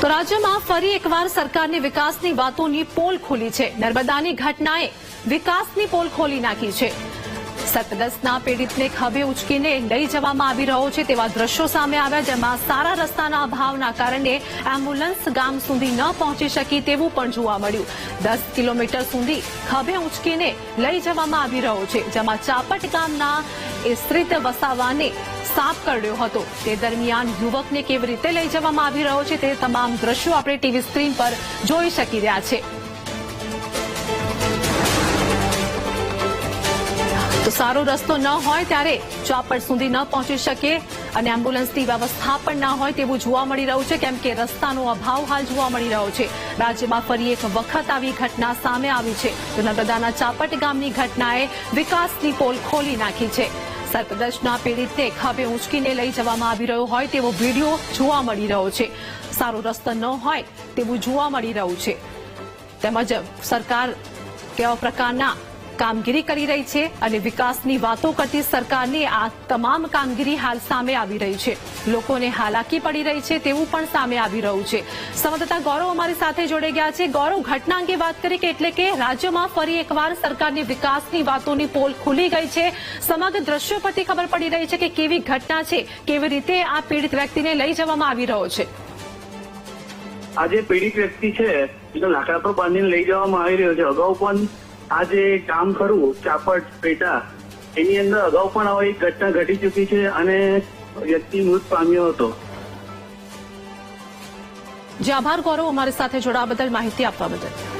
તો રાજ્યમાં ફરી એકવાર સરકારની વિકાસની વાતોની પોલ ખુલી છે। નર્મદાની ઘટનાએ વિકાસની પોલ ખોલી નાખી છે। સતડસના પીડિતને ખભે ઉચકીને લઈ જવામાં આવી રહ્યો છે તેવા દ્રશ્યો સામે આવ્યા, જેમાં સારા રસ્તાના અભાવના કારણે એમ્બ્યુલન્સ ગામ સુધી ન પહોંચી શકી તેવું પણ જોવા મળ્યું। 10 કિલોમીટર સુધી ખભે ઉચકીને લઈ જવામાં આવી રહ્યો છે, જેમાં ચાપટ ગામના સ્થિત વસાવાને સાપ કરડ્યો હતો। તે દરમિયાન યુવકને કેવી રીતે લઈ જવામાં આવી રહ્યો છે તે તમામ દ્રશ્યો આપણે ટીવી સ્ક્રીન પર જોઈ શકી રહ્યા છે। તો સારો રસ્તો ન હોય ત્યારે ચાપટ સુધી ન પહોંચી શકે અને એમ્બ્યુલન્સની વ્યવસ્થા પણ ન હોય તેવું જોવા મળી રહ્યું છે, કેમ કે રસ્તાનો અભાવ હાલ જોવા મળી રહ્યો છે। રાજ્યમાં ફરી એક વખત આવી ઘટના સામે આવી છે। તો નર્મદાના ચાપટ ગામની ઘટનાએ વિકાસની પોલ ખોલી નાખી છે। સતડસના પીડિતને ખભે ઉંચકીને લઈ જવામાં આવી રહ્યો હોય તેવો વિડીયો જોવા મળી રહ્યો છે। સારો રસ્તો ન હોય તેવું જોવા મળી રહ્યું છે। તેમજ સરકાર કેવા પ્રકારના કામગીરી કરી રહી છે અને વિકાસની વાતો કરતી સરકારની આ તમામ કામગીરી હાલ સામે આવી રહી છે। લોકોને હાલાકી પડી રહી છે તેવું પણ સામે આવી રહ્યું છે। સંવાદદાતા ગૌરવ અમારી સાથે જોડાઈ ગયા છે। ગૌરવ, ઘટના અંગે વાત કરી કે એટલે કે રાજ્યમાં ફરી એકવાર સરકારની વિકાસની વાતોની પોલ ખુલી ગઈ છે। સમગ્ર દ્રશ્યો પરથી ખબર પડી રહી છે કે કેવી ઘટના છે, કેવી રીતે આ પીડિત વ્યક્તિને લઈ જવામાં આવી રહ્યો છે। આ જે પીડિત વ્યક્તિ છે એ લાકડા પર બાંધીને લઈ જવામાં આવી રહ્યો છે। અગાઉ પણ આ જે ગામ ખરું ચાપટ પેટા, એની અંદર અગાઉ પણ આવી ઘટના ઘટી ચૂકી છે અને વ્યક્તિ મૃત પામ્યો હતો। જે આભાર ગૌરવ, અમારી સાથે જોડાવા બદલ, માહિતી આપવા બદલ।